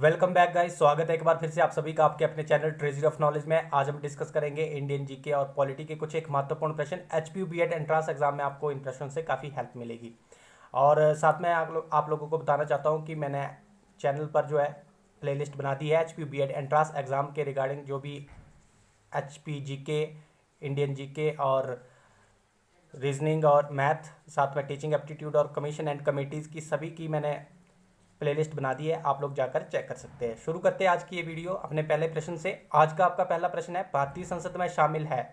Welcome back guys. स्वागत है एक बार फिर से आप सभी का आपके अपने चैनल ट्रेजरी ऑफ नॉलेज में। आज हम डिस्कस करेंगे इंडियन जीके और पॉलिटी के कुछ एक महत्वपूर्ण प्रश्न। एचपीयू बीएड एंट्रांस एग्जाम में आपको इन प्रश्नों से काफ़ी हेल्प मिलेगी। और साथ में आप लोगों को बताना चाहता हूँ कि मैंने चैनल पर जो है प्लेलिस्ट बना दी है एचपीयू बीएड एंट्रांस एग्जाम के रिगार्डिंग, जो भी एचपी जीके, इंडियन जीके और रीजनिंग और मैथ, साथ में टीचिंग एप्टीट्यूड और कमीशन एंड कमेटीज़ की सभी की मैंने प्लेलिस्ट बना दी है। आप लोग जाकर चेक कर सकते हैं। शुरू करते हैं आज की ये वीडियो अपने पहले प्रश्न से। आज का आपका पहला प्रश्न है, भारतीय संसद में शामिल है।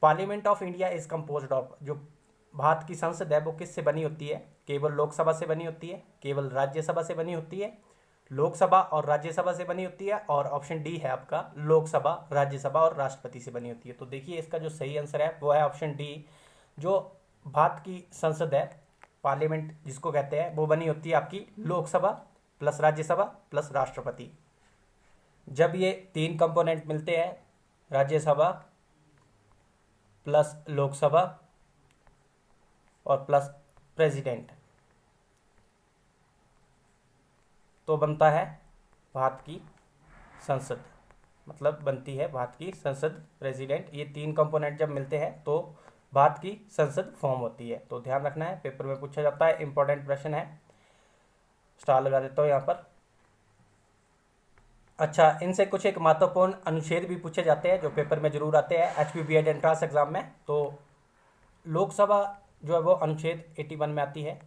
Parliament of India is composed of, जो भारत की संसद है वो किससे बनी होती है? केवल लोकसभा से बनी होती है, केवल राज्यसभा से बनी होती है, लोकसभा और राज्यसभा से बनी होती है, और ऑप्शन डी है आपका लोकसभा, राज्यसभा और राष्ट्रपति से बनी होती है। तो देखिए इसका जो सही आंसर है वो है ऑप्शन डी। जो भारत की संसद है, पार्लियामेंट जिसको कहते हैं, वो बनी होती है आपकी लोकसभा प्लस राज्यसभा प्लस राष्ट्रपति। जब ये तीन कंपोनेंट मिलते हैं, राज्यसभा प्लस लोकसभा और प्लस प्रेसिडेंट, तो बनता है भारत की संसद, मतलब बनती है भारत की संसद। प्रेसिडेंट, ये तीन कंपोनेंट जब मिलते हैं तो भारत की संसद फॉर्म होती है। तो ध्यान रखना है, पेपर में पूछा जाता है, इंपॉर्टेंट प्रश्न है। स्टार लगा देता हूँ यहाँ पर। अच्छा, इनसे कुछ एक महत्वपूर्ण अनुच्छेद भी पूछे जाते हैं जो पेपर में जरूर आते हैं एचपी बीएड एंट्रांस एग्जाम में। तो लोकसभा जो है वो अनुच्छेद 81 में आती है,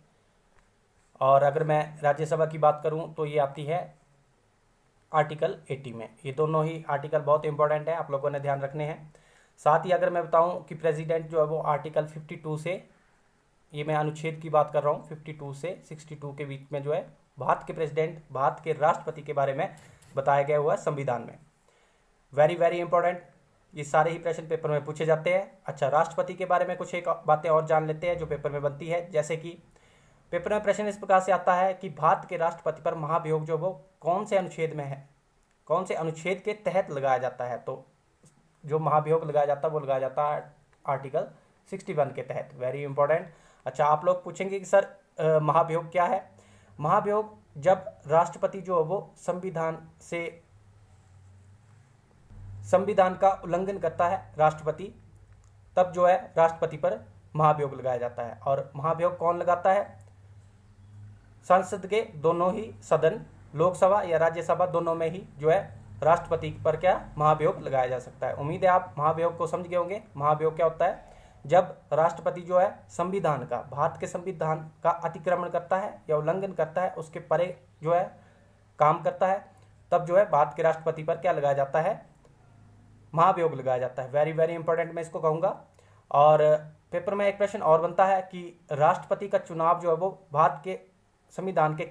और अगर मैं राज्यसभा की बात करूँ तो ये आती है आर्टिकल 80 में। ये दोनों ही आर्टिकल बहुत इंपॉर्टेंट है, आप लोगों ने ध्यान रखने हैं। साथ ही अगर मैं बताऊं कि प्रेसिडेंट जो है वो आर्टिकल 52 से, ये मैं अनुच्छेद की बात कर रहा हूँ, 52 से 62 के बीच में जो है भारत के प्रेसिडेंट, भारत के राष्ट्रपति के बारे में बताया गया हुआ है संविधान में। वेरी वेरी इंपॉर्टेंट, ये सारे ही प्रश्न पेपर में पूछे जाते हैं। अच्छा, राष्ट्रपति के बारे में कुछ एक बातें और जान लेते हैं जो पेपर में बनती है। जैसे कि पेपर में प्रश्न इस प्रकार से आता है कि भारत के राष्ट्रपति पर महाभियोग जो वो कौन से अनुच्छेद में है, कौन से अनुच्छेद के तहत लगाया जाता है? तो जो महाभियोग लगाया जाता है वो लगाया जाता है आर्टिकल 61 के तहत। Very important. अच्छा, आप लोग पूछेंगे कि सर महाभियोग क्या है? महाभियोग जब राष्ट्रपति जो है वो संविधान का उल्लंघन करता है राष्ट्रपति, तब जो है राष्ट्रपति पर महाभियोग लगाया जाता है। और महाभियोग कौन लगाता है? संसद के दोनों ही सदन, लोकसभा या राज्यसभा, दोनों में ही जो है राष्ट्रपति पर क्या महाभियोग लगाया जा सकता है। उम्मीद है आप महाभियोग को समझ गए होंगे। महाभियोग क्या होता है? जब राष्ट्रपति जो है संविधान का, भारत के संविधान का अतिक्रमण करता है या उल्लंघन करता है, उसके परे जो है काम करता है, तब जो है भारत के राष्ट्रपति पर क्या लगाया जाता है? महाभियोग लगाया जाता है। वेरी वेरी इंपॉर्टेंट मैं इसको कहूँगा। और पेपर में एक प्रश्न और बनता है कि राष्ट्रपति का चुनाव जो है वो भारत के संविधान के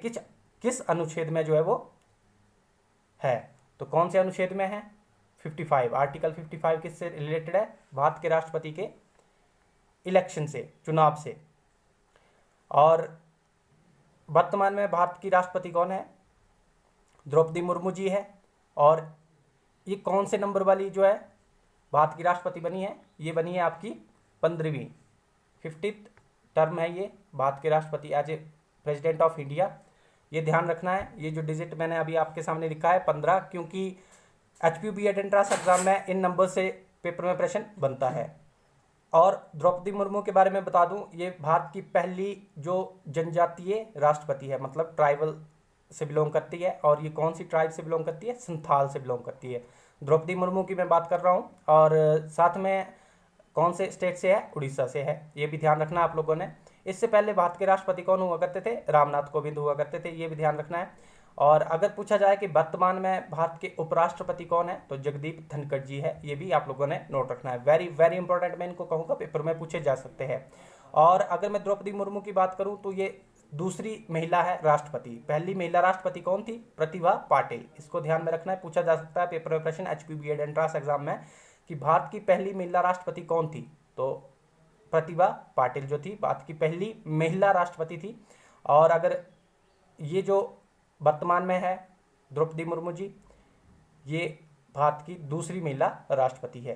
किस अनुच्छेद में जो है वो है? तो कौन से अनुच्छेद में है? 55, आर्टिकल 55 किससे रिलेटेड है? भारत के राष्ट्रपति के इलेक्शन से, चुनाव से। और वर्तमान में भारत की राष्ट्रपति कौन है? द्रौपदी मुर्मू जी है। और ये कौन से नंबर वाली जो है भारत की राष्ट्रपति बनी है? ये बनी है आपकी 15वीं, 50th टर्म है ये भारत के राष्ट्रपति as a president of India. ये ध्यान रखना है। ये जो डिजिट मैंने अभी आपके सामने लिखा है 15, क्योंकि एचपीयू बीएड एंट्रांस एग्जाम में इन नंबर से पेपर में प्रश्न बनता है। और द्रौपदी मुर्मू के बारे में बता दूं, ये भारत की पहली जो जनजातीय राष्ट्रपति है, मतलब ट्राइबल से बिलोंग करती है। और ये कौन सी ट्राइब से बिलोंग करती है? संथाल से बिलोंग करती है। द्रौपदी मुर्मू की मैं बात कर रहा हूँ। और साथ में कौन से स्टेट से है? उड़ीसा से है। ये भी ध्यान रखना आप लोगों ने। इससे पहले भारत के राष्ट्रपति कौन हुआ करते थे? रामनाथ कोविंद हुआ करते थे। ये भी ध्यान रखना है। और अगर पूछा जाए कि वर्तमान में भारत के उपराष्ट्रपति कौन है, तो जगदीप धनखड़ जी है। ये भी आप लोगों ने नोट रखना है। वेरी वेरी इंपॉर्टेंट मैं इनको कहूँगा, पेपर में पूछे जा सकते हैं। और अगर मैं द्रौपदी मुर्मू की बात करूँ तो ये दूसरी महिला है राष्ट्रपति। पहली महिला राष्ट्रपति कौन थी? प्रतिभा पाटिल। इसको ध्यान में रखना है, पूछा जा सकता है पेपर में प्रश्न एचपी बीएड एंट्रांस एग्जाम में कि भारत की पहली महिला राष्ट्रपति कौन थी? तो प्रतिभा पाटिल जो थी भारत की पहली महिला राष्ट्रपति थी। और अगर ये जो वर्तमान में है द्रौपदी मुर्मू जी, ये भारत की दूसरी महिला राष्ट्रपति है।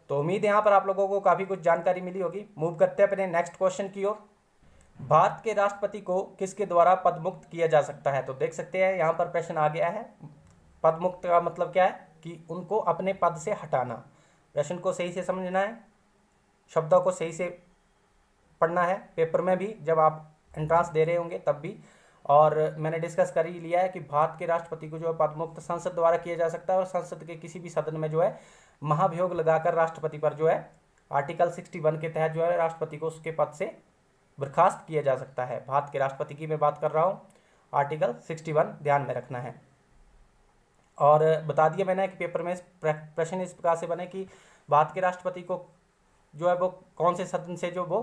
तो उम्मीद है यहाँ पर आप लोगों को काफ़ी कुछ जानकारी मिली होगी। मूव करते हैं अपने नेक्स्ट क्वेश्चन की ओर। भारत के राष्ट्रपति को किसके द्वारा पदमुक्त किया जा सकता है? तो देख सकते हैं यहाँ पर प्रश्न आ गया है। पदमुक्त का मतलब क्या है कि उनको अपने पद से हटाना। प्रश्न को सही से समझना है, शब्दों को सही से पढ़ना है पेपर में भी, जब आप एंट्रांस दे रहे होंगे तब भी। और मैंने डिस्कस कर ही लिया है कि भारत के राष्ट्रपति को जो है पदमुक्त संसद द्वारा किया जा सकता है, और संसद के किसी भी सदन में जो है महाभियोग लगाकर राष्ट्रपति पर जो है आर्टिकल 61 के तहत जो है राष्ट्रपति को उसके पद से बर्खास्त किया जा सकता है। भारत के राष्ट्रपति की मैं बात कर रहा हूँ, आर्टिकल 61 ध्यान में रखना है। और बता दिया मैंने कि पेपर में प्रश्न इस प्रकार से बने कि भारत के राष्ट्रपति को जो है वो कौन से सदन से जो वो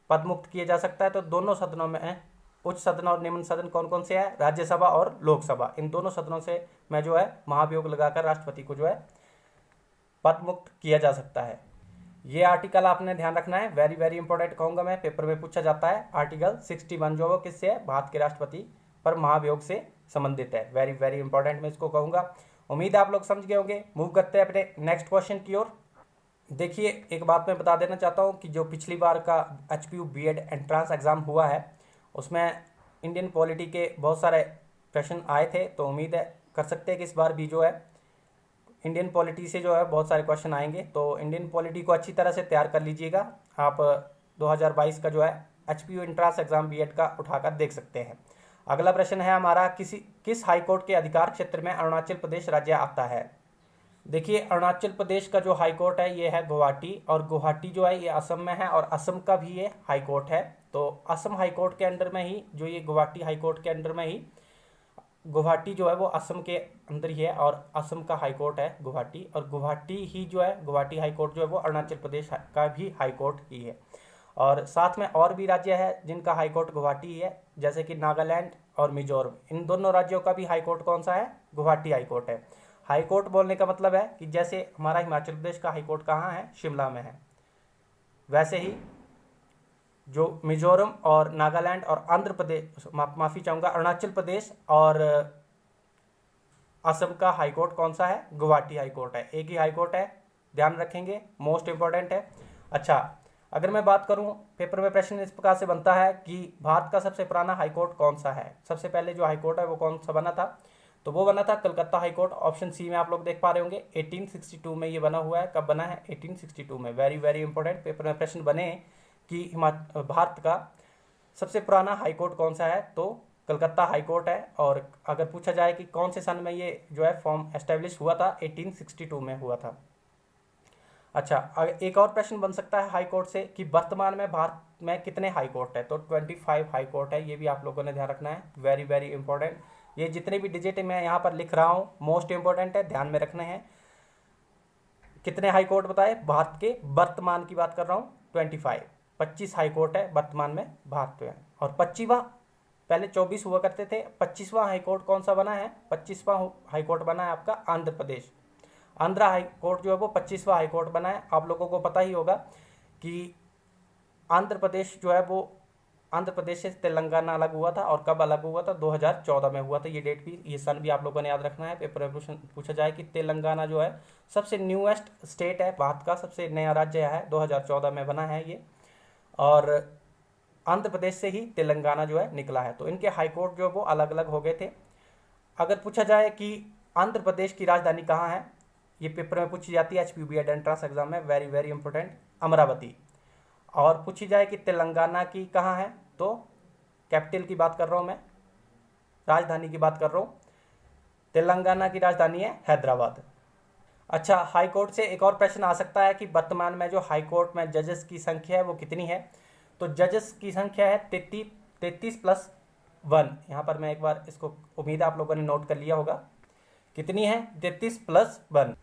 पदमुक्त किया जा सकता है। तो दोनों सदनों में, उच्च सदन और निम्न सदन कौन कौन से है? राज्यसभा और लोकसभा। इन दोनों सदनों से मैं जो है महाभियोग लगाकर राष्ट्रपति को जो है पदमुक्त किया जा सकता है। ये आर्टिकल आपने ध्यान रखना है, वेरी वेरी इंपॉर्टेंट कहूंगा मैं, पेपर में पूछा जाता है। आर्टिकल 61 जो वो किससे है? भारत के राष्ट्रपति पर महाभियोग से संबंधित है। वेरी वेरी इंपॉर्टेंट मैं इसको कहूंगा। उम्मीद है आप लोग समझ गए होंगे। मूव करते हैं अपने नेक्स्ट क्वेश्चन की ओर। देखिए, एक बात मैं बता देना चाहता हूँ कि जो पिछली बार का HPU BEd एंट्रांस एग्ज़ाम हुआ है उसमें इंडियन पॉलिटी के बहुत सारे प्रश्न आए थे। तो उम्मीद है कर सकते हैं कि इस बार भी जो है इंडियन पॉलिटी से जो है बहुत सारे क्वेश्चन आएंगे। तो इंडियन पॉलिटी को अच्छी तरह से तैयार कर लीजिएगा। आप 2022 का जो है HPU एंट्रांस एग्ज़ाम BEd का उठाकर देख सकते हैं। अगला प्रश्न है हमारा, किस हाईकोर्ट के अधिकार क्षेत्र में अरुणाचल प्रदेश राज्य आता है? देखिए, अरुणाचल प्रदेश का जो हाई कोर्ट है ये है गुवाहाटी, और गुवाहाटी जो है ये असम में है, और असम का भी ये हाई कोर्ट है। तो असम हाई कोर्ट के अंडर में ही जो ये गुवाहाटी हाई कोर्ट के अंडर में ही, गुवाहाटी जो है वो असम के अंदर ही है, और असम का हाई कोर्ट है गुवाहाटी, और गुवाहाटी ही जो है गुवाहाटी हाई कोर्ट जो है वो अरुणाचल प्रदेश का भी हाई कोर्ट ही है। और साथ में और भी राज्य है जिनका हाई कोर्ट गुवाहाटी ही है, जैसे कि नागालैंड और मिजोरम। इन दोनों राज्यों का भी हाई कोर्ट कौन सा है? गुवाहाटी हाई कोर्ट है। हाई कोर्ट बोलने का मतलब है कि जैसे हमारा हिमाचल प्रदेश का हाई कोर्ट कहाँ है? शिमला में है। वैसे ही जो मिजोरम और नागालैंड और आंध्र प्रदेश, माफ़ी चाहूँगा, अरुणाचल प्रदेश और असम का हाई कोर्ट कौन सा है? गुवाहाटी हाई कोर्ट है। एक ही हाई कोर्ट है, ध्यान रखेंगे, मोस्ट इंपॉर्टेंट है। अच्छा, अगर मैं बात करूं, पेपर में प्रश्न इस प्रकार से बनता है कि भारत का सबसे पुराना हाई कोर्ट कौन सा है? सबसे पहले जो हाई कोर्ट है वो कौन सा बना था? तो वो बना था Calcutta high court. Option C में आप लोग देख पा रहे होंगे 1862 में ये बना हुआ है। कब बना है? 1862 में। वेरी वेरी इंपॉर्टेंट, पेपर में प्रश्न बने कि भारत का सबसे पुराना हाई कोर्ट कौन सा है? तो कलकत्ता हाई कोर्ट है। और अगर पूछा जाए कि कौन से सन में ये जो है फॉर्म एस्टेब्लिश हुआ था? 1862 में हुआ था। अच्छा, एक और प्रश्न बन सकता है हाई कोर्ट से कि वर्तमान में भारत में कितने हाई कोर्ट है? तो 25 हाई कोर्ट है। ये भी आप लोगों ने ध्यान रखना है, वेरी वेरी इंपॉर्टेंट। ये जितने भी डिजिट मैं यहाँ पर लिख रहा हूँ मोस्ट इंपॉर्टेंट है, ध्यान में रखने हैं। कितने हाई कोर्ट बताए? भारत के वर्तमान की बात कर रहा हूँ, 25 हाई कोर्ट है वर्तमान में भारत में। और 25वां, पहले 24 हुआ करते थे, 25वां हाई कोर्ट कौन सा बना है? 25वां हाई कोर्ट बना है आपका आंध्र प्रदेश। आंध्र हाई कोर्ट जो है वो 25वां हाई कोर्ट बना है। आप लोगों को पता ही होगा कि आंध्र प्रदेश जो है वो आंध्र प्रदेश से तेलंगाना अलग हुआ था। और कब अलग हुआ था? 2014 में हुआ था। ये डेट भी, ये सन भी आप लोगों ने याद रखना है। पेपर में पूछा जाए कि तेलंगाना जो है सबसे न्यूएस्ट स्टेट है, भारत का सबसे नया राज्य है, 2014 में बना है ये। और आंध्र प्रदेश से ही तेलंगाना जो है निकला है। तो इनके हाई कोर्ट जो वो अलग अलग हो गए थे। अगर पूछा जाए कि आंध्र प्रदेश की राजधानी कहाँ है, ये पेपर में पूछी जाती है HPU BEd एंट्रेंस एग्जाम में, वेरी वेरी इंपॉर्टेंट, अमरावती। और पूछी जाए कि तेलंगाना की कहाँ है, तो कैपिटल की बात कर रहा हूँ मैं, राजधानी की बात कर रहा हूँ, तेलंगाना की राजधानी है हैदराबाद। अच्छा, हाई कोर्ट से एक और प्रश्न आ सकता है कि वर्तमान में जो हाई कोर्ट में जजेस की संख्या है वो कितनी है? तो जजेस की संख्या है 33+1। यहाँ पर मैं एक बार इसको, उम्मीद है आप लोगों ने नोट कर लिया होगा। कितनी है? 33+1।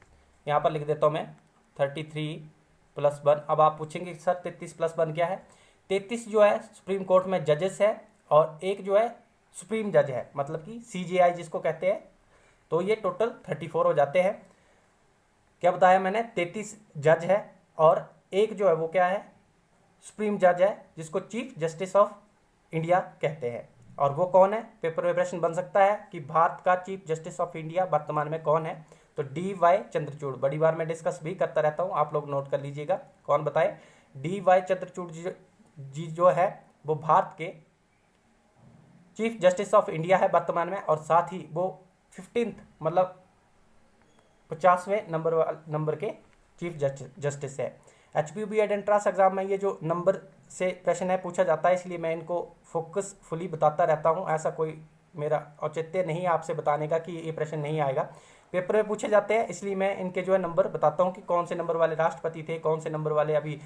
यहाँ पर लिख देता हूँ मैं 33+1। अब आप पूछेंगे सर 33+1 क्या है? 33 जो है सुप्रीम कोर्ट में जजेस है, और एक जो है सुप्रीम जज है, मतलब कि CJI जिसको कहते हैं। तो ये टोटल 34 हो जाते हैं। क्या बताया मैंने? 33 जज है, और एक जो है वो क्या है? सुप्रीम जज है, जिसको चीफ जस्टिस ऑफ इंडिया कहते हैं। और वो कौन है? पेपर में प्रश्न बन सकता है कि भारत का चीफ जस्टिस ऑफ इंडिया वर्तमान में कौन है? तो DY चंद्रचूड़। बड़ी बार मैं डिस्कस भी करता रहता हूँ, आप लोग नोट कर लीजिएगा। कौन बताए? DY चंद्रचूड़ जी जो है वो भारत के चीफ जस्टिस ऑफ इंडिया है वर्तमान में, और साथ ही वो 15th मतलब 50वें नंबर के चीफ जस्टिस है। HPUB एंट्रांस एग्जाम में ये जो नंबर से प्रश्न है पूछा जाता है, इसलिए मैं इनको फोकसफुली बताता रहता हूँ। ऐसा कोई मेरा औचित्य नहीं है आपसे बताने का कि ये प्रश्न नहीं आएगा, पेपर में पूछे जाते हैं, इसलिए मैं इनके जो है नंबर बताता हूँ कि कौन से नंबर वाले राष्ट्रपति थे, कौन से नंबर वाले अभी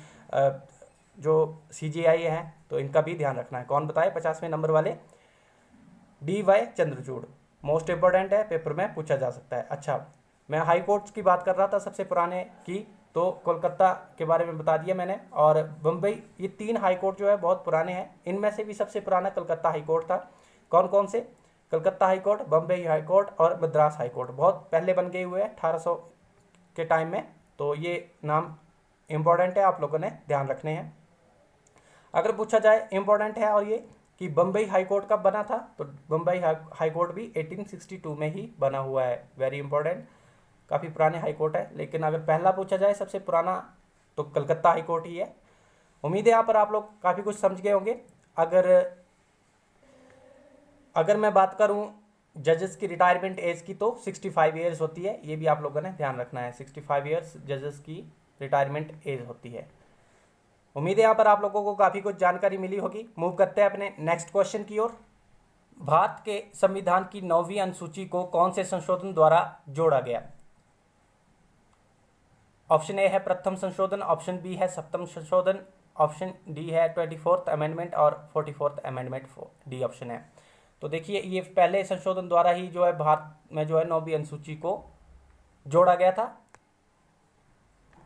जो CJI हैं, तो इनका भी ध्यान रखना है। कौन बताए 50वें नंबर वाले? DY चंद्रचूड़। मोस्ट इंपॉर्टेंट है, पेपर में पूछा जा सकता है। अच्छा, मैं हाई कोर्ट की बात कर रहा था सबसे पुराने की, तो कोलकाता के बारे में बता दिया मैंने, और बम्बई, ये 3 हाई कोर्ट जो है बहुत पुराने हैं। इनमें से भी सबसे पुराना कलकत्ता हाई कोर्ट था। कौन कौन से? Calcutta high court, Bombay high court और मद्रास हाई कोर्ट। बहुत पहले बन गए हुए हैं 1800 के टाइम में, तो ये नाम इम्पोर्टेंट है, आप लोगों ने ध्यान रखने हैं। अगर पूछा जाए इम्पोर्टेंट है और ये कि बम्बई हाई कोर्ट कब बना था, तो बम्बई हाई कोर्ट भी 1862 में ही बना हुआ है। वेरी इंपॉर्टेंट, काफ़ी पुराने हाई कोर्ट है। लेकिन अगर पहला पूछा जाए सबसे पुराना, तो कलकत्ता हाई कोर्ट ही है। उम्मीद है यहाँ पर आप लोग काफ़ी कुछ समझ गए होंगे। अगर मैं बात करूँ जजेस की रिटायरमेंट एज की, तो 65 ईयर्स होती है। ये भी आप लोगों ने ध्यान रखना है, 65 ईयर्स जजेस की रिटायरमेंट एज होती है। उम्मीद है यहाँ पर आप लोगों को काफ़ी कुछ जानकारी मिली होगी। मूव करते हैं अपने नेक्स्ट क्वेश्चन की ओर। भारत के संविधान की 9वीं अनुसूची को कौन से संशोधन द्वारा जोड़ा गया? ऑप्शन ए है प्रथम संशोधन, ऑप्शन बी है सप्तम संशोधन, ऑप्शन डी है 24th अमेंडमेंट और 44th अमेंडमेंट, डी ऑप्शन है। तो देखिए, ये पहले संशोधन द्वारा ही जो है भारत में जो है 9वीं अनुसूची को जोड़ा गया था।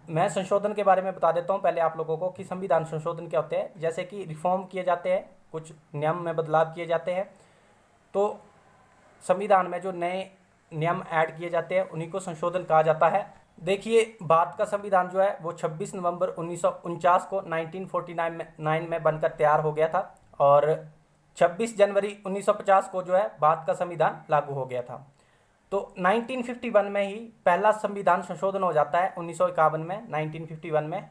मैं संशोधन के बारे में बता देता हूँ पहले आप लोगों को कि संविधान संशोधन क्या होते हैं। जैसे कि रिफॉर्म किए जाते हैं, कुछ नियम में बदलाव किए जाते हैं, तो संविधान में जो नए नियम ऐड किए जाते हैं उन्हीं को संशोधन कहा जाता है। देखिए, भारत का संविधान जो है वो 26 नवंबर 1949 को 1949 में बनकर तैयार हो गया था, और 26 जनवरी 1950 को जो है भारत का संविधान लागू हो गया था। तो 1951 में ही पहला संविधान संशोधन हो जाता है। 1951 में, 1951 में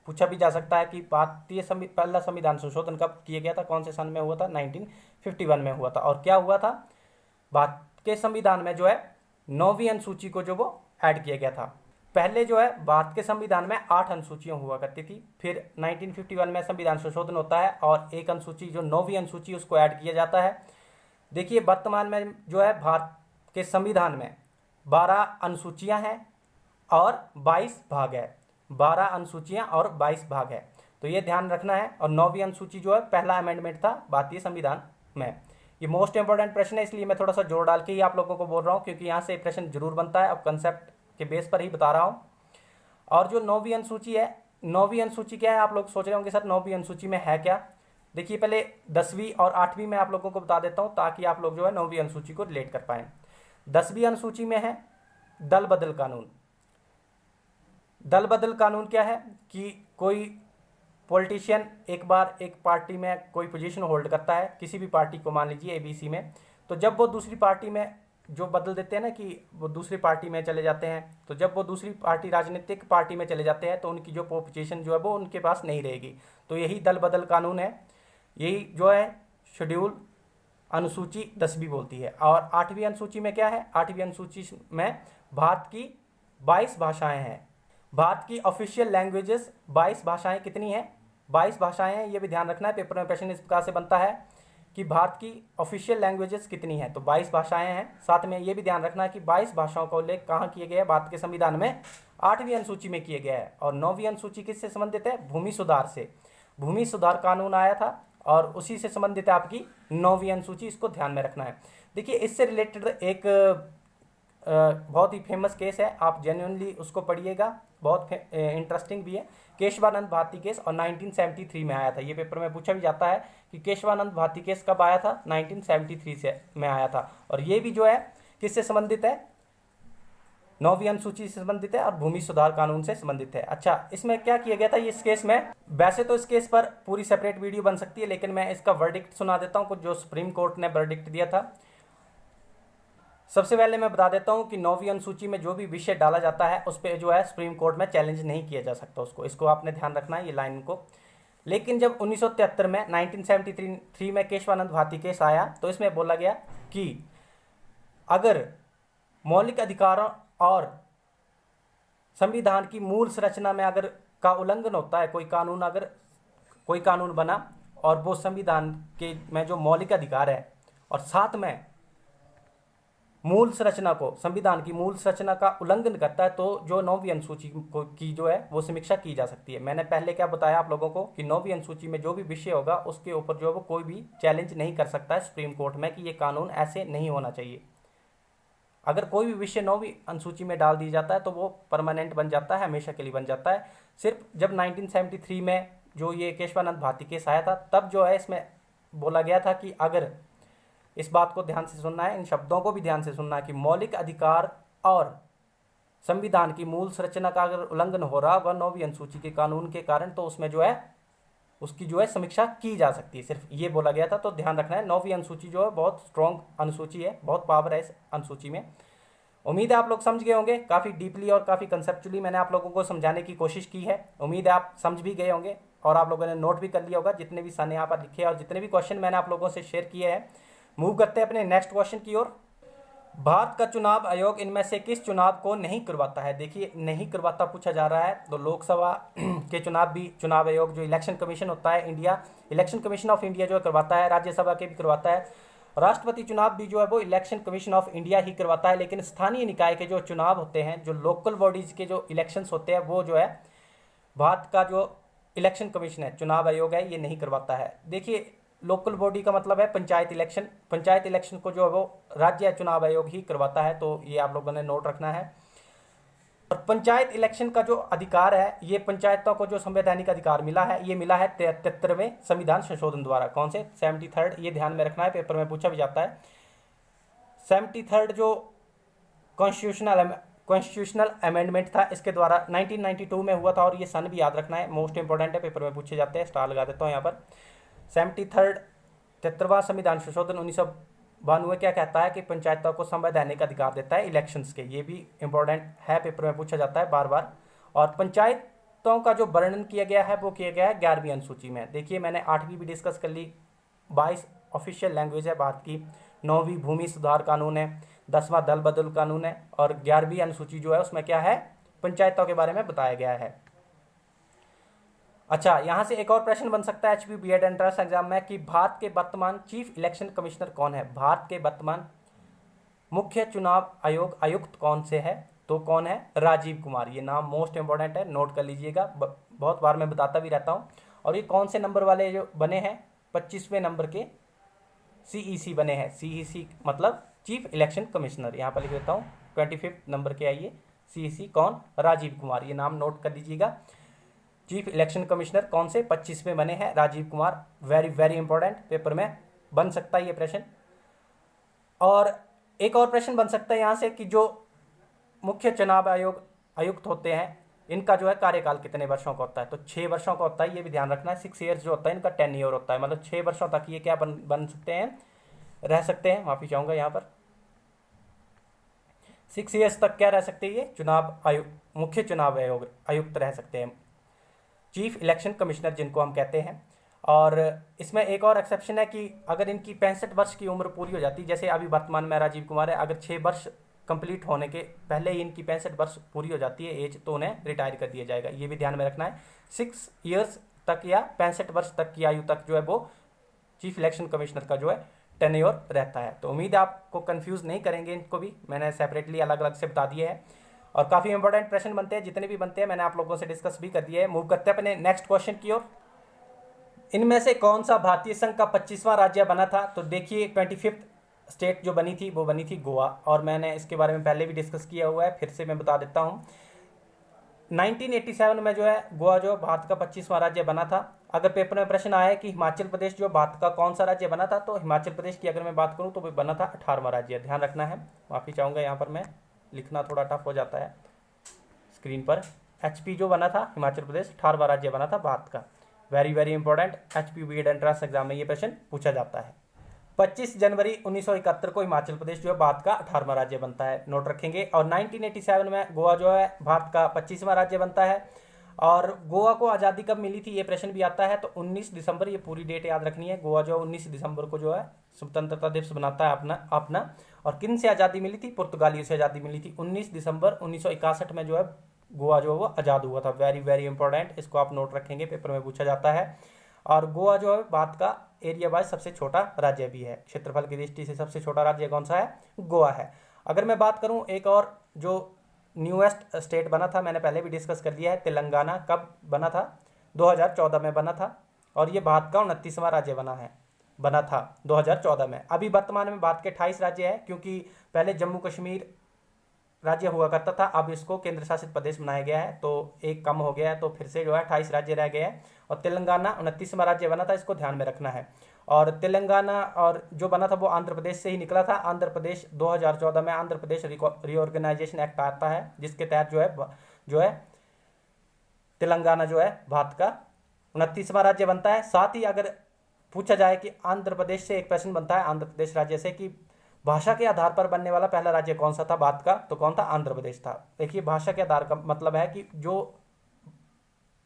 पूछा भी जा सकता है कि भारतीय पहला संविधान संशोधन कब किया गया था, कौन से सन में हुआ था? 1951 में हुआ था। और क्या हुआ था? भारत के संविधान में जो है 9वीं अनुसूची को जो वो ऐड किया गया था। पहले जो है भारत के संविधान में 8 अनुसूचियां हुआ करती थी, फिर 1951 में संविधान संशोधन होता है और एक अनुसूची, जो 9वीं अनुसूची, उसको ऐड किया जाता है। देखिए, वर्तमान में जो है भारत के संविधान में 12 अनुसूचियां हैं और 22 भाग है। 12 अनुसूचियां और 22 भाग है, तो ये ध्यान रखना है। और 9वीं अनुसूची जो है पहला अमेंडमेंट था भारतीय संविधान में। ये मोस्ट इंपॉर्टेंट प्रश्न है, इसलिए मैं थोड़ा सा जोर डाल के ही आप लोगों को बोल रहा हूँ, क्योंकि यहाँ से प्रश्न जरूर बनता है। अब कंसेप्ट के बेस पर ही बता रहा हूँ। और जो 9वीं अनुसूची है, 9वीं अनुसूची क्या है? आप लोग सोच रहे होंगे सर 9वीं अनुसूची में है क्या? देखिए, पहले 10वीं और 8वीं में आप लोगों को बता देता हूँ, ताकि आप लोग जो है 9वीं अनुसूची को रिलेट कर पाएँ। 10वीं अनुसूची में है दल बदल कानून। दल बदल कानून क्या है कि कोई पॉलिटिशियन एक बार एक पार्टी में कोई पोजीशन होल्ड करता है, किसी भी पार्टी को, मान लीजिए ABC में, तो जब वो दूसरी पार्टी में जो बदल देते हैं ना, कि वो दूसरी पार्टी में चले जाते हैं, तो जब वो दूसरी पार्टी, राजनीतिक पार्टी में चले जाते हैं, तो उनकी जो पोजीशन जो है वो उनके पास नहीं रहेगी। तो यही दल बदल कानून है। यही जो है शेड्यूल अनुसूची 10वीं बोलती है। और 8वीं अनुसूची में क्या है? 8वीं अनुसूची में भारत की 22 भाषाएं हैं। भारत की ऑफिशियल लैंग्वेजेस 22 भाषाएं कितनी हैं? 22 भाषाएं हैं। ये भी ध्यान रखना है, पेपर में प्रश्न इस प्रकार से बनता है कि भारत की ऑफिशियल लैंग्वेजेस कितनी हैं, तो 22 भाषाएं हैं। साथ में ये भी ध्यान रखना है कि 22 भाषाओं का उल्लेख कहाँ किया गया है? भारत के संविधान में 8वीं अनुसूची में किया गया है। और 9वीं अनुसूची किससे संबंधित है? भूमि सुधार से। भूमि सुधार कानून आया था और उसी से संबंधित है आपकी 9वीं अनुसूची, इसको ध्यान में रखना है। देखिए, इससे रिलेटेड एक बहुत ही फेमस केस है, आप जेन्युइनली उसको पढ़िएगा, बहुत इंटरेस्टिंग भी है। केशवानंद भारती केस, और 1973 में आया था। ये पेपर में पूछा भी जाता है कि केशवानंद भारती केस कब आया था? 1973 से में आया था। और ये भी जो है किससे संबंधित है? 9वीं अनुसूची से संबंधित है और भूमि सुधार कानून से संबंधित है। अच्छा, इसमें क्या किया गया था इस केस में? वैसे तो इस केस पर पूरी सेपरेट वीडियो बन सकती है, लेकिन मैं इसका वर्डिक्ट सुना देता हूँ, कुछ जो सुप्रीम कोर्ट ने वर्डिक्ट दिया था। सबसे पहले मैं बता देता हूं कि 9वीं अनुसूची में जो भी विषय डाला जाता है उस पर जो है सुप्रीम कोर्ट में चैलेंज नहीं किया जा सकता उसको। इसको आपने ध्यान रखना है, ये लाइन को। लेकिन जब 1973 में 1973 में केशवानंद भारती केस आया तो इसमें बोला गया कि अगर मौलिक अधिकारों और संविधान की मूल संरचना में अगर का उल्लंघन होता है, कोई कानून बना और वो संविधान के में जो मौलिक अधिकार है और साथ में मूल संरचना को, संविधान की मूल संरचना का उल्लंघन करता है, तो जो 9वीं अनुसूची की जो है वो समीक्षा की जा सकती है। मैंने पहले क्या बताया आप लोगों को कि 9वीं अनुसूची में जो भी विषय होगा उसके ऊपर जो है वो कोई भी चैलेंज नहीं कर सकता है सुप्रीम कोर्ट में कि ये कानून ऐसे नहीं होना चाहिए। अगर कोई भी विषय 9वीं अनुसूची में डाल दिया जाता है तो वो परमानेंट बन जाता है, हमेशा के लिए बन जाता है। सिर्फ जब 1973 में जो ये केशवानंद भारती केस आया था तब जो है इसमें बोला गया था कि अगर इस बात को ध्यान से सुनना है, इन शब्दों को भी ध्यान से सुनना है कि मौलिक अधिकार और संविधान की मूल संरचना का अगर उल्लंघन हो रहा होगा 9वीं अनुसूची के कानून के कारण तो उसमें जो है उसकी जो है समीक्षा की जा सकती है। सिर्फ ये बोला गया था, तो ध्यान रखना है। 9वीं अनुसूची जो है बहुत स्ट्रॉन्ग अनुसूची है, बहुत पावर है इस अनुसूची में। उम्मीद है आप लोग समझ गए होंगे। काफ़ी डीपली और काफ़ी कंसेप्चुअली मैंने आप लोगों को समझाने की कोशिश की है। उम्मीद है आप समझ भी गए होंगे और आप लोगों ने नोट भी कर लिया होगा जितने भी सन यहाँ पर लिखे और जितने भी क्वेश्चन मैंने आप लोगों से शेयर किए हैं। मूव करते हैं अपने नेक्स्ट क्वेश्चन की ओर। भारत का चुनाव आयोग इनमें से किस चुनाव को नहीं करवाता है? देखिए, नहीं करवाता पूछा जा रहा है तो लोकसभा के चुनाव भी चुनाव आयोग जो इलेक्शन कमीशन होता है India, election commission of India जो है करवाता है। राज्यसभा के भी करवाता है। राष्ट्रपति चुनाव भी जो है वो इलेक्शन कमीशन ऑफ इंडिया ही करवाता है। लेकिन स्थानीय निकाय के जो चुनाव होते हैं, जो लोकल बॉडीज के जो इलेक्शंस होते हैं, वो जो है भारत का जो इलेक्शन कमीशन है, चुनाव आयोग है, ये नहीं करवाता है। देखिए, लोकल बॉडी का मतलब है पंचायत इलेक्शन। पंचायत इलेक्शन को जो है वो राज्य चुनाव आयोग ही करवाता है, तो ये आप लोगों ने नोट रखना है। और पंचायत इलेक्शन का जो अधिकार है, ये पंचायतों को जो संवैधानिक अधिकार मिला है, ये मिला है 73वें संविधान संशोधन द्वारा। कौन से? 73rd। ये ध्यान में रखना है, पेपर में पूछा भी जाता है। 73rd जो कॉन्स्टिट्यूशनल अमेंडमेंट था, इसके द्वारा 1992 में हुआ था और ये सन भी याद रखना है, मोस्ट इंपॉर्टेंट है, पेपर में पूछे जाते हैं। स्टार लगा देता हूँ यहाँ पर। 73वां संविधान संशोधन 1992 क्या कहता है कि पंचायतों को संवैधानिक अधिकार देता है इलेक्शंस के। ये भी इंपॉर्टेंट है, पेपर में पूछा जाता है बार बार। और पंचायतों का जो वर्णन किया गया है वो किया गया है 11वीं अनुसूची में। देखिए, मैंने 8वीं भी डिस्कस कर ली। 22 ऑफिशियल लैंग्वेज है भारत की। 9वीं भूमि सुधार कानून है। 10वां दल बदल कानून है। और 11वीं अनुसूची जो है उसमें क्या है, पंचायतों के बारे में बताया गया है। अच्छा, यहाँ से एक और प्रश्न बन सकता है एचपी बीएड एंट्रेंस एग्जाम में कि भारत के वर्तमान चीफ इलेक्शन कमिश्नर कौन है? भारत के वर्तमान मुख्य चुनाव आयुक्त कौन से है? तो कौन है? राजीव कुमार। ये नाम मोस्ट इंपॉर्टेंट है, नोट कर लीजिएगा, बहुत बार मैं बताता भी रहता हूँ। और ये कौन से नंबर वाले जो बने हैं? 25वें नंबर के सीईसी बने हैं। सीईसी मतलब चीफ इलेक्शन कमिश्नर। यहाँ पर लिख देता हूँ, 25 नंबर के आइए सीईसी कौन? राजीव कुमार। ये नाम नोट कर लीजिएगा। चीफ इलेक्शन कमिश्नर कौन से? 25वें बने हैं, Rajiv Kumar. Very very important, paper में बन सकता है ये प्रश्न। और एक और प्रश्न बन सकता है यहाँ से कि जो मुख्य चुनाव आयुक्त होते हैं, इनका जो है कार्यकाल कितने वर्षों का होता है? तो 6 वर्षों का होता है। ये भी ध्यान रखना है। 6 ईयर्स जो होता है इनका 10 ईयर होता है, मतलब 6 वर्षों तक ये क्या बन सकते हैं, रह सकते हैं। माफी चाहूंगा यहाँ पर, 6 ईयर्स तक क्या रह सकते हैं? ये चुनाव मुख्य चुनाव आयुक्त रह सकते हैं, चीफ इलेक्शन कमिश्नर जिनको हम कहते हैं। और इसमें एक और एक्सेप्शन है कि अगर इनकी 65 वर्ष की उम्र पूरी हो जाती, जैसे अभी वर्तमान में राजीव कुमार है, अगर 6 वर्ष कंप्लीट होने के पहले ही इनकी 65 वर्ष पूरी हो जाती है एज, तो उन्हें रिटायर कर दिया जाएगा। ये भी ध्यान में रखना है। 6 ईयर्स तक या 65 वर्ष तक की आयु तक जो है वो चीफ इलेक्शन कमिश्नर का जो है टेन्योर रहता है। तो उम्मीद है आपको कंफ्यूज नहीं करेंगे, इनको भी मैंने सेपरेटली अलग अलग से बता दिए हैं। और काफ़ी इंपॉर्टेंट प्रश्न बनते हैं, जितने भी बनते हैं मैंने आप लोगों से डिस्कस भी कर दिया है। मूव करते हैं अपने नेक्स्ट क्वेश्चन की ओर। इनमें से कौन सा भारतीय संघ का 25वां राज्य बना था? तो देखिए, 25th स्टेट जो बनी थी वो बनी थी गोवा, और मैंने इसके बारे में पहले भी डिस्कस किया हुआ है, फिर से मैं बता देता हूँ। 1987 में जो है गोवा जो भारत का 25वां राज्य बना था। अगर पेपर में प्रश्न आया कि हिमाचल प्रदेश जो भारत का कौन सा राज्य बना था, तो हिमाचल प्रदेश की अगर मैं बात करूँ तो वो बना था 18वां राज्य। ध्यान रखना है। माफ़ी चाहूँगा, यहाँ पर मैं लिखना थोड़ा टफ हो जाता है स्क्रीन पर। एचपी जो बना था हिमाचल प्रदेश 18वां राज्य बना था भारत का। Very very important, HP BEd entrance exam में ये प्रश्न पूछा जाता है। 25 जनवरी 1971 को हिमाचल प्रदेश जो है भारत का 18वां राज्य बनता है, नोट रखेंगे। और 1987 में गोवा जो है भारत का 25वां राज्य बनता है। और गोवा को आज़ादी कब मिली थी ये प्रश्न भी आता है, तो 19 दिसंबर, ये पूरी डेट याद रखनी है। गोवा जो 19 दिसंबर को जो है स्वतंत्रता दिवस बनाता है अपना अपना। और किन से आज़ादी मिली थी? पुर्तगालियों से आज़ादी मिली थी। 19 दिसंबर 1961 में जो है गोवा जो है वो आज़ाद हुआ था। वेरी वेरी इंपॉर्टेंट, इसको आप नोट रखेंगे, पेपर में पूछा जाता है। और गोवा जो है भारत का एरिया वाइज सबसे छोटा राज्य भी है। क्षेत्रफल की दृष्टि से सबसे छोटा राज्य कौन सा है? गोवा है। अगर मैं बात करूं एक और जो न्यूएस्ट स्टेट बना था, मैंने पहले भी डिस्कस कर लिया है, तेलंगाना। कब बना था? 2014 में बना था। और ये भारत का 29वां राज्य बना था 2014 में। अभी वर्तमान में भारत के 28 राज्य है, क्योंकि पहले जम्मू कश्मीर राज्य हुआ करता था, अब इसको केंद्र शासित प्रदेश बनाया गया है, तो एक कम हो गया है, तो फिर से जो है 28 राज्य रह गए हैं। और तेलंगाना 29वां राज्य बना था, इसको ध्यान में रखना है। और तेलंगाना और जो बना था वो आंध्र प्रदेश से ही निकला था। आंध्र प्रदेश 2014 में आंध्र प्रदेश रीऑर्गेनाइजेशन एक्ट आता है, जिसके तहत जो है तेलंगाना जो है भारत का 29वां राज्य बनता है। साथ ही अगर पूछा जाए कि आंध्र प्रदेश से एक प्रश्न बनता है, आंध्र प्रदेश राज्य से, कि भाषा के आधार पर बनने वाला पहला राज्य कौन सा था भारत का, तो कौन था? आंध्र प्रदेश था। देखिए, भाषा के आधार का मतलब है कि जो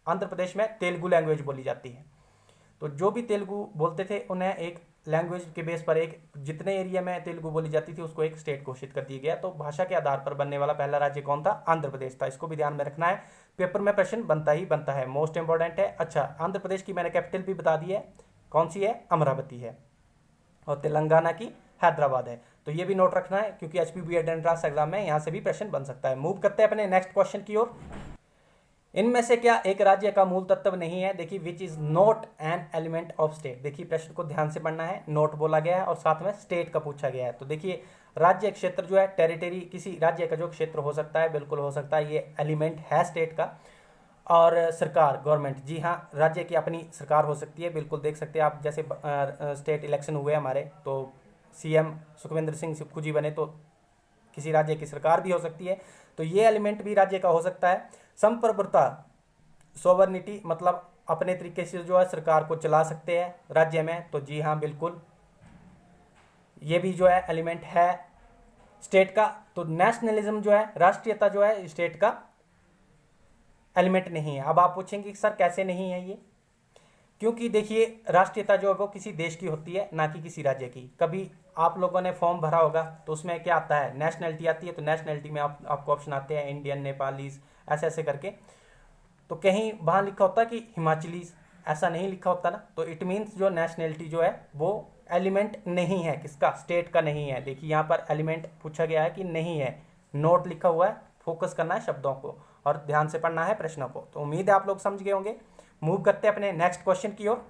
आंध्र प्रदेश में तेलुगु लैंग्वेज बोली जाती है, तो जो भी तेलुगु बोलते थे उन्हें एक लैंग्वेज के बेस पर, एक जितने एरिया में तेलुगु बोली जाती थी उसको एक स्टेट घोषित कर दिया गया। तो भाषा के आधार पर बनने वाला पहला राज्य कौन था? आंध्र प्रदेश था। इसको भी ध्यान में रखना है, पेपर में प्रश्न बनता ही बनता है, मोस्ट इंपॉर्टेंट है। अच्छा, आंध्र प्रदेश की मैंने कैपिटल भी बता दी है, कौन सी है? अमरावती है। और तेलंगाना की हैदराबाद है। तो ये भी नोट रखना है, क्योंकि एचपीबी एंट्रेंस एग्जाम में यहाँ से भी प्रश्न बन सकता है। मूव करते हैं अपने नेक्स्ट क्वेश्चन की ओर। इनमें से क्या एक राज्य का मूल तत्व नहीं है? देखिए, which is not an element of state. देखिए, प्रश्न को ध्यान से पढ़ना है, नोट बोला गया है और साथ में स्टेट का पूछा गया है। तो देखिए, राज्य क्षेत्र जो है, टेरिटरी, किसी राज्य का जो क्षेत्र हो सकता है, बिल्कुल हो सकता है, ये एलिमेंट है स्टेट का। और सरकार, गवर्नमेंट, जी हाँ, राज्य की अपनी सरकार हो सकती है, बिल्कुल देख सकते हैं आप। जैसे स्टेट इलेक्शन हुए हमारे, तो सीएम सुखविंदर सिंह सुक्खू जी बने, तो किसी राज्य की सरकार भी हो सकती है। तो ये एलिमेंट भी राज्य का हो सकता है। संप्रभुता, सोवर्निटी, मतलब अपने तरीके से जो है सरकार को चला सकते हैं राज्य में, तो जी हाँ, बिल्कुल ये भी जो है एलिमेंट है स्टेट का। तो नेशनलिज्म जो है, राष्ट्रीयता जो है, स्टेट का एलिमेंट नहीं है। अब आप पूछेंगे कि सर कैसे नहीं है ये? क्योंकि देखिए, राष्ट्रीयता जो है वो किसी देश की होती है, ना कि किसी राज्य की। कभी आप लोगों ने फॉर्म भरा होगा तो उसमें क्या आता है? नेशनलिटी आती है। तो नेशनलिटी में आपको ऑप्शन आते हैं इंडियन, नेपालीज, ऐसे ऐसे करके। तो कहीं वहाँ लिखा होता है कि हिमाचलीज, ऐसा नहीं लिखा होता ना। तो इट मीन्स जो नेशनलिटी जो है वो एलिमेंट नहीं है, किसका? स्टेट का नहीं है। देखिए, यहाँ पर एलिमेंट पूछा गया है कि नहीं है, नोट लिखा हुआ है, फोकस करना है शब्दों को और ध्यान से पढ़ना है प्रश्नों को। तो उम्मीद है आप लोग समझ गए होंगे। मूव करते हैं अपने नेक्स्ट क्वेश्चन की ओर।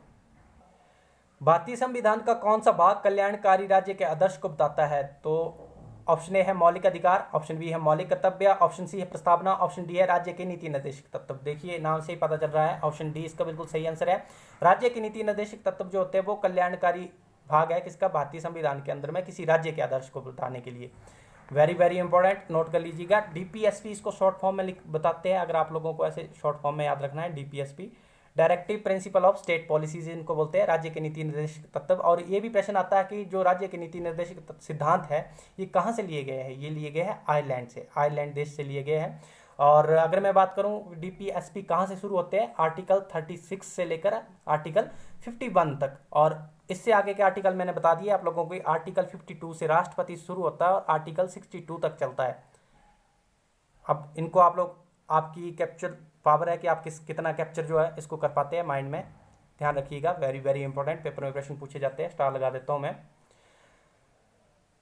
भारतीय संविधान का कौन सा भाग कल्याणकारी राज्य के आदर्श को बताता है? तो ऑप्शन ए है मौलिक अधिकार, ऑप्शन बी है मौलिक कर्तव्य, ऑप्शन सी है प्रस्तावना, ऑप्शन डी है राज्य के नीति निर्देशक तत्व। देखिए, नाम से ही पता चल रहा है, ऑप्शन डी इसका बिल्कुल सही आंसर है। राज्य के नीति निर्देशक तत्व जो होते हैं वो कल्याणकारी भाग है किसका? भारतीय संविधान के अंदर में किसी राज्य के आदर्श को बताने के लिए। वेरी वेरी इंपॉर्टेंट, नोट कर लीजिएगा। डीपीएसपी इसको शॉर्ट फॉर्म में बताते हैं, अगर आप लोगों को ऐसे शॉर्ट फॉर्म में याद रखना है। DPSP, directive principle of state policies इनको बोलते हैं, राज्य के नीति निर्देशक तत्व। और ये भी प्रश्न आता है कि जो राज्य के नीति निर्देशक सिद्धांत है ये कहाँ से लिए गए हैं? ये लिए गए हैं आयरलैंड से, आयरलैंड देश से लिए गए हैं। और अगर मैं बात करूं डीपीएसपी कहाँ से शुरू होते हैं, आर्टिकल 36 से लेकर आर्टिकल 51 तक। और इससे आगे के आर्टिकल मैंने बता दिए आप लोगों को। आर्टिकल 52 से राष्ट्रपति शुरू होता है और आर्टिकल 62 तक चलता है। अब इनको आप लोग, आपकी कैप्चर पावर है कि आप कितना कैप्चर जो है इसको कर पाते हैं, माइंड में ध्यान रखिएगा। वेरी वेरी इंपॉर्टेंट, पेपर में प्रश्न पूछे जाते हैं, स्टार लगा देता हूं मैं।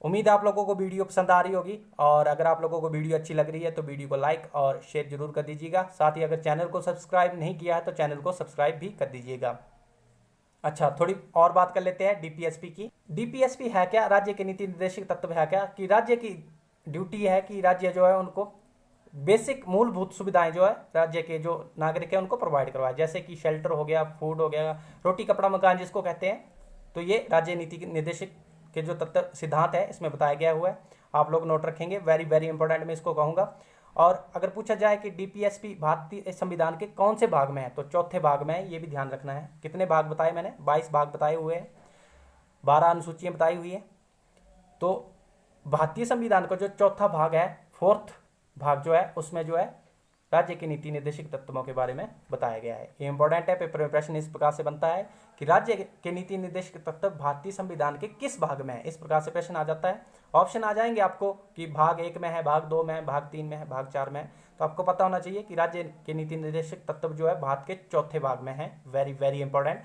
उम्मीद है आप लोगों को वीडियो पसंद आ रही होगी, और अगर आप लोगों को वीडियो अच्छी लग रही है तो वीडियो को लाइक और शेयर जरूर कर दीजिएगा। साथ ही अगर चैनल को सब्सक्राइब नहीं किया है तो चैनल को सब्सक्राइब भी कर दीजिएगा। अच्छा, थोड़ी और बात कर लेते हैं डीपीएसपी की। डीपीएसपी है क्या? राज्य के नीति निर्देशक तत्व है क्या? कि राज्य की ड्यूटी है कि राज्य जो है उनको बेसिक मूलभूत सुविधाएं जो है राज्य के जो नागरिक है उनको प्रोवाइड करवाए, जैसे कि शेल्टर हो गया, फूड हो गया, रोटी कपड़ा मकान जिसको कहते हैं। तो ये राज्य नीति निर्देशक के जो तत्व सिद्धांत है इसमें बताया गया हुआ है, आप लोग नोट रखेंगे। वेरी वेरी इंपॉर्टेंट मैं इसको कहूँगा। और अगर पूछा जाए कि डीपीएसपी भारतीय संविधान के कौन से भाग में है, तो चौथे भाग में है, ये भी ध्यान रखना है। कितने भाग बताए मैंने? 22 भाग बताए हुए हैं, 12 अनुसूचियाँ बताई हुई है। तो भारतीय संविधान का जो चौथा भाग है, फोर्थ भाग जो है, उसमें जो है राज्य के नीति निर्देशक तत्वों के बारे में बताया गया है। ये इंपॉर्टेंट है, पेपर में प्रश्न इस प्रकार से बनता है कि राज्य के नीति निर्देशक तत्व भारतीय संविधान के किस भाग में है, इस प्रकार से प्रश्न आ जाता है। ऑप्शन आ जाएंगे आपको कि भाग 1 में है, भाग 2 में है, भाग 3 में है, भाग 4 में है। तो आपको पता होना चाहिए कि राज्य के नीति निर्देशक तत्व जो है भारत के चौथे भाग में है। Very very important.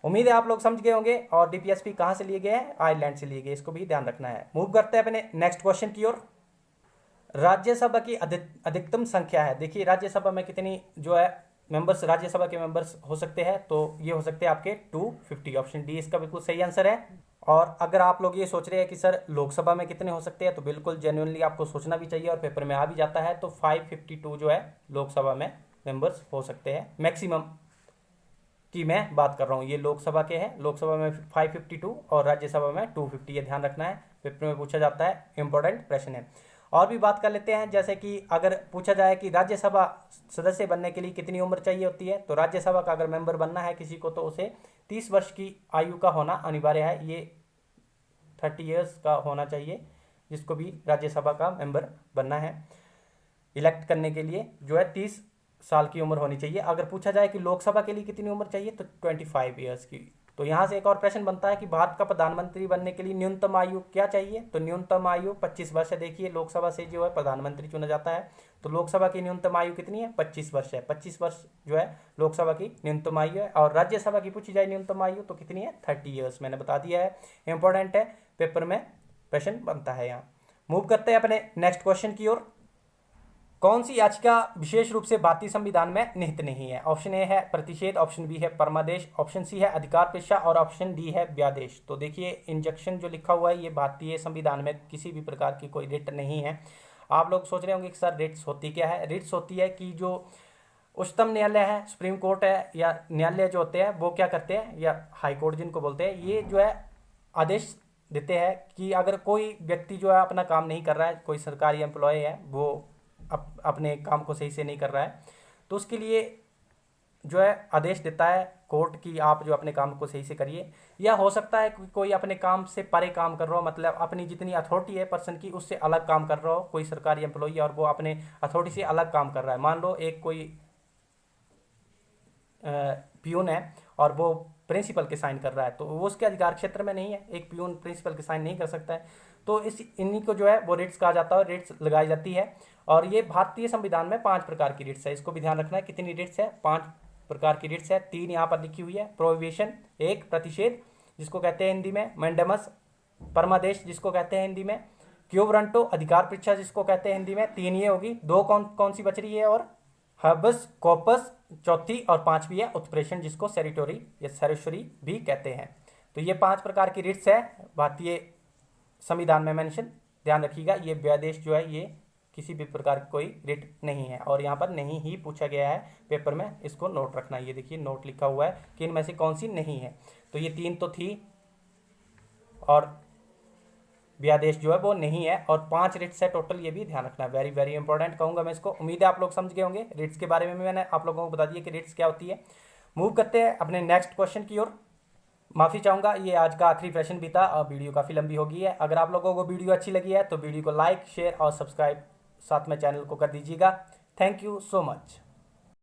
उम्मीद है आप लोग समझ गए होंगे। और डीपीएसपी कहाँ से लिए गए हैं, आयरलैंड से लिए गए, इसको भी ध्यान रखना है। मूव करते हैं अपने नेक्स्ट क्वेश्चन की ओर। राज्यसभा की अधिकतम संख्या है। देखिए राज्यसभा में कितनी जो है मेंबर्स, राज्यसभा के मेंबर्स हो सकते हैं, तो ये हो सकते हैं आपके 250। ऑप्शन डी इसका बिल्कुल सही आंसर है। और अगर आप लोग ये सोच रहे हैं कि सर लोकसभा में कितने हो सकते हैं, तो बिल्कुल जेन्युइनली आपको सोचना भी चाहिए और पेपर में आ भी जाता है। तो 552 जो है लोकसभा में मेंबर्स हो सकते हैं, मैक्सिमम की मैं बात कर रहा हूँ। ये लोकसभा के हैं, लोकसभा में 552 और राज्यसभा में 250। ये ध्यान रखना है, पेपर में पूछा जाता है, इंपॉर्टेंट प्रश्न है। और भी बात कर लेते हैं, जैसे कि अगर पूछा जाए कि राज्यसभा सदस्य बनने के लिए कितनी उम्र चाहिए होती है, तो राज्यसभा का अगर मेंबर बनना है किसी को, तो उसे 30 वर्ष की आयु का होना अनिवार्य है। ये 30 ईयर्स का होना चाहिए जिसको भी राज्यसभा का मेंबर बनना है। इलेक्ट करने के लिए जो है 30 साल की उम्र होनी चाहिए। अगर पूछा जाए कि लोकसभा के लिए कितनी उम्र चाहिए, तो 25 ईयर्स की। तो यहाँ से एक और प्रश्न बनता है कि भारत का प्रधानमंत्री बनने के लिए न्यूनतम आयु क्या चाहिए, तो न्यूनतम आयु 25 वर्ष है। देखिए लोकसभा से जो है प्रधानमंत्री चुना जाता है, तो लोकसभा की न्यूनतम आयु कितनी है, 25 वर्ष है। 25 वर्ष जो है लोकसभा की न्यूनतम आयु है। और राज्यसभा की पूछी जाए न्यूनतम आयु तो कितनी है, 30 ईयर्स। मैंने बता दिया है, इंपॉर्टेंट है, पेपर में प्रश्न बनता है। यहाँ मूव करते हैं अपने नेक्स्ट क्वेश्चन की ओर। कौन सी याचिका विशेष रूप से भारतीय संविधान में निहित नहीं है? ऑप्शन ए है प्रतिषेध, ऑप्शन बी है परमादेश, ऑप्शन सी है अधिकार पेशा और ऑप्शन डी है व्यादेश। तो देखिए इंजंक्शन जो लिखा हुआ है ये भारतीय संविधान में किसी भी प्रकार की कोई रिट नहीं है। आप लोग सोच रहे होंगे कि सर रिट्स होती क्या है। रिट्स होती है कि जो उच्चतम न्यायालय है, सुप्रीम कोर्ट है, या न्यायालय जो होते हैं वो क्या करते हैं, या हाई कोर्ट जिनको बोलते हैं, ये जो है आदेश देते हैं कि अगर कोई व्यक्ति जो है अपना काम नहीं कर रहा है, कोई सरकारी एम्प्लॉय है, वो अपने काम को सही से नहीं कर रहा है, तो उसके लिए जो है आदेश देता है कोर्ट की आप जो अपने काम को सही से करिए। या हो सकता है कि कोई अपने काम से परे काम कर रहा हो, मतलब अपनी जितनी अथॉरिटी है पर्सन की उससे अलग काम कर रहा हो, कोई सरकारी एम्प्लॉई और वो अपने अथॉरिटी से अलग काम कर रहा है। मान लो एक कोई पियून है और वो प्रिंसिपल के साइन कर रहा है, तो वो उसके अधिकार क्षेत्र में नहीं है, एक पियून प्रिंसिपल के साइन नहीं कर सकता है। तो इन्हीं को जो है वो रिट्स कहा जाता है, रिट्स लगाई जाती है। और ये भारतीय संविधान में 5 प्रकार की रिट्स है, इसको भी ध्यान रखना है। कितनी रिट्स है, 5 प्रकार की रिट्स है। 3 यहाँ पर लिखी हुई है, प्रोहिबिशन, 1 प्रतिषेध जिसको कहते हैं हिंदी में मैंडेमस, परमादेश जिसको कहते हैं हिंदी में क्यू वारंटो, अधिकार परीक्षा जिसको कहते हैं हिंदी में। 3 ये होगी, 2 कौन सी बच रही है, और हबस कॉपस चौथी, और 5वीं है उत्प्रेषण जिसको सेरिटोरी या सेरिशरी भी कहते हैं। तो ये 5 प्रकार की रिट्स है भारतीय संविधान में मेंशन, ध्यान रखिएगा। ये व्यादेश जो है ये किसी भी प्रकार की कोई रिट नहीं है और यहाँ पर नहीं ही पूछा गया है पेपर में, इसको नोट रखना। ये देखिए नोट लिखा हुआ है कि इनमें से कौन सी नहीं है। तो ये 3 तो थी और व्यादेश जो है वो नहीं है, और 5 रिट्स है टोटल, ये भी ध्यान रखना। वेरी वेरी इंपॉर्टेंट कहूँगा मैं इसको। उम्मीद है आप लोग समझ गए होंगे। रिट्स के बारे में मैंने आप लोगों को बता दिया कि रिट्स क्या होती है। मूव करते हैं अपने नेक्स्ट क्वेश्चन की ओर। माफ़ी चाहूँगा, ये आज का आखिरी प्रश्न भी था और वीडियो काफ़ी लंबी हो गई है। अगर आप लोगों को वीडियो अच्छी लगी है तो वीडियो को लाइक, शेयर और सब्सक्राइब साथ में चैनल को कर दीजिएगा। Thank you so much.